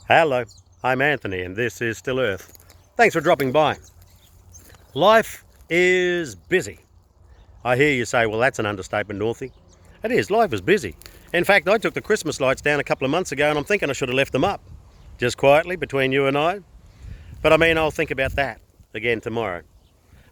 Hello, I'm Anthony and this is Still Earth. Thanks for dropping by. Life is busy. I hear you say, well, that's an understatement, Northie. It is, life is busy. In fact, I took the Christmas lights down a couple of months ago and I'm thinking I should have left them up, just quietly between you and I. But I mean, I'll think about that again tomorrow.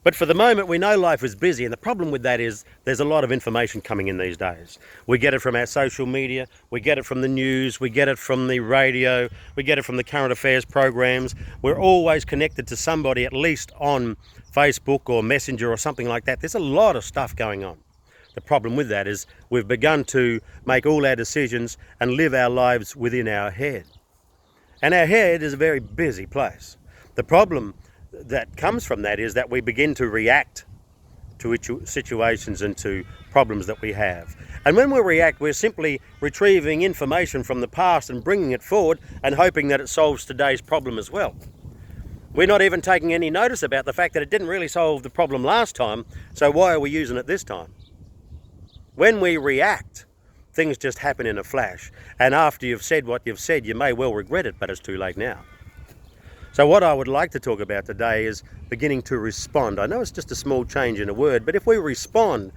But for the moment, we know life is busy, and the problem with that is there's a lot of information coming in these days. We get it from our social media, we get it from the news, we get it from the radio, we get it from the current affairs programs. We're always connected to somebody, at least on Facebook or Messenger or something like that. There's a lot of stuff going on. The problem with that is we've begun to make all our decisions and live our lives within our head. And our head is a very busy place. The problem that comes from that is that we begin to react to situations and to problems that we have. And when we react, we're simply retrieving information from the past and bringing it forward and hoping that it solves today's problem as well. We're not even taking any notice about the fact that it didn't really solve the problem last time, so why are we using it this time? When we react, things just happen in a flash, and after you've said what you've said, you may well regret it, but it's too late now. So what I would like to talk about today is beginning to respond. I know it's just a small change in a word, but if we respond,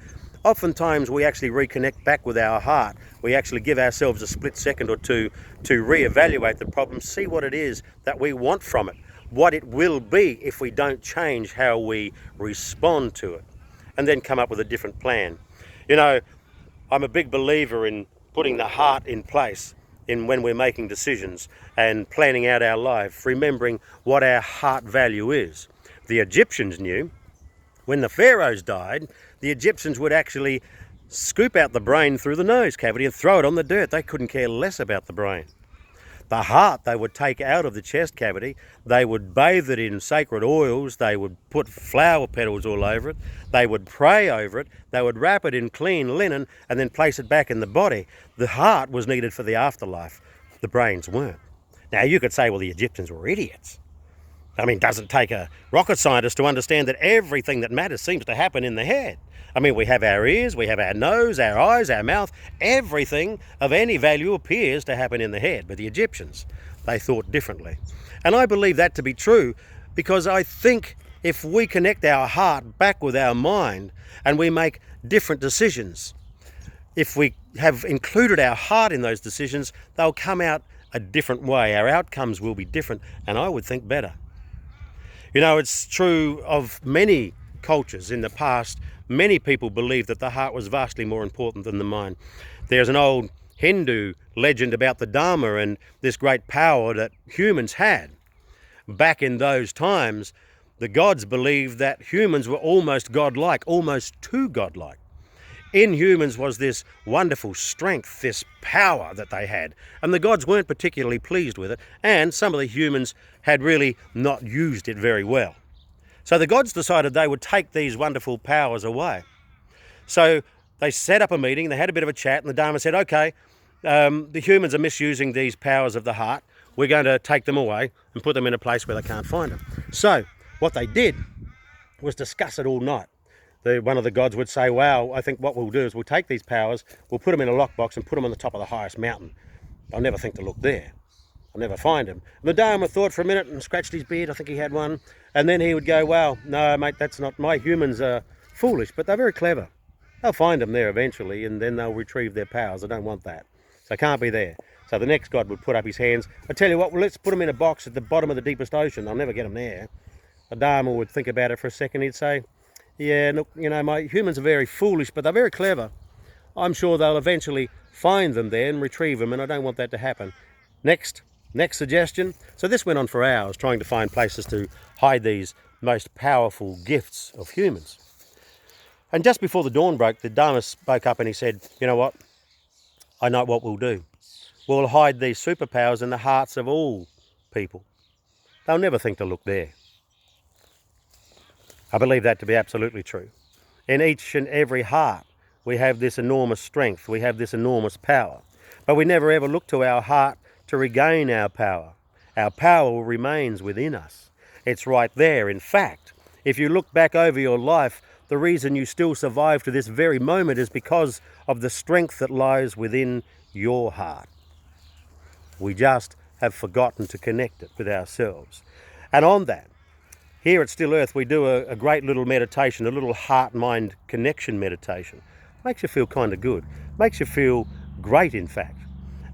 oftentimes we actually reconnect back with our heart. We actually give ourselves a split second or two to reevaluate the problem, see what it is that we want from it, what it will be if we don't change how we respond to it, and then come up with a different plan. You know, I'm a big believer in putting the heart in place in when we're making decisions and planning out our life, remembering what our heart value is. The Egyptians knew when the pharaohs died, the Egyptians would actually scoop out the brain through the nose cavity and throw it on the dirt. They couldn't care less about the brain. The heart they would take out of the chest cavity, they would bathe it in sacred oils, they would put flower petals all over it, they would pray over it, they would wrap it in clean linen and then place it back in the body. The heart was needed for the afterlife, the brains weren't. Now you could say, well, the Egyptians were idiots. I mean, it doesn't take a rocket scientist to understand that everything that matters seems to happen in the head. I mean, we have our ears, we have our nose, our eyes, our mouth. Everything of any value appears to happen in the head. But the Egyptians, they thought differently. And I believe that to be true because I think if we connect our heart back with our mind and we make different decisions, if we have included our heart in those decisions, they'll come out a different way. Our outcomes will be different, and I would think better. You know, it's true of many cultures in the past. Many people believed that the heart was vastly more important than the mind. There's an old Hindu legend about the Dharma and this great power that humans had. Back in those times, the gods believed that humans were almost godlike, almost too godlike. In humans was this wonderful strength, this power that they had, and the gods weren't particularly pleased with it, and some of the humans had really not used it very well. So the gods decided they would take these wonderful powers away. So they set up a meeting, they had a bit of a chat, and the Dharma said, okay, the humans are misusing these powers of the heart, we're going to take them away and put them in a place where they can't find them. So what they did was discuss it all night. One of the gods would say, wow, I think what we'll do is we'll take these powers, we'll put them in a lockbox and put them on the top of the highest mountain. I'll never think to look there. I'll never find them. And the Dharma thought for a minute and scratched his beard, I think he had one, and then he would go, well, no, mate, that's not, my humans are foolish, but they're very clever. They'll find them there eventually, and then they'll retrieve their powers. I don't want that. So it can't be there. So the next god would put up his hands. I tell you what, well, let's put them in a box at the bottom of the deepest ocean. They'll never get them there. The Dharma would think about it for a second. He'd say, yeah, look, you know, my humans are very foolish, but they're very clever. I'm sure they'll eventually find them there and retrieve them, and I don't want that to happen. Next suggestion. So this went on for hours, trying to find places to hide these most powerful gifts of humans. And just before the dawn broke, the Dharma spoke up and he said, you know what? I know what we'll do. We'll hide these superpowers in the hearts of all people. They'll never think to look there. I believe that to be absolutely true. In each and every heart, we have this enormous strength, we have this enormous power, but we never ever look to our heart to regain our power. Our power remains within us. It's right there. In fact, if you look back over your life, the reason you still survive to this very moment is because of the strength that lies within your heart. We just have forgotten to connect it with ourselves. And on that, here at Still Earth, we do a great little meditation, a little heart-mind connection meditation. Makes you feel kind of good. Makes you feel great, in fact.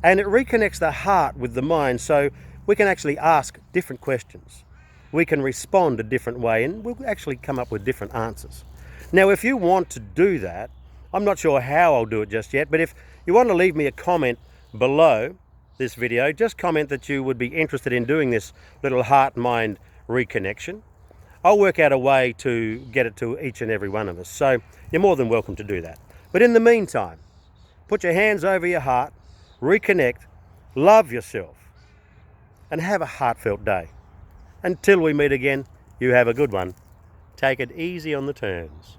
And it reconnects the heart with the mind, so we can actually ask different questions. We can respond a different way, and we'll actually come up with different answers. Now, if you want to do that, I'm not sure how I'll do it just yet, but if you want to leave me a comment below this video, just comment that you would be interested in doing this little heart-mind reconnection. I'll work out a way to get it to each and every one of us. So you're more than welcome to do that. But in the meantime, put your hands over your heart, reconnect, love yourself, and have a heartfelt day. Until we meet again, you have a good one. Take it easy on the turns.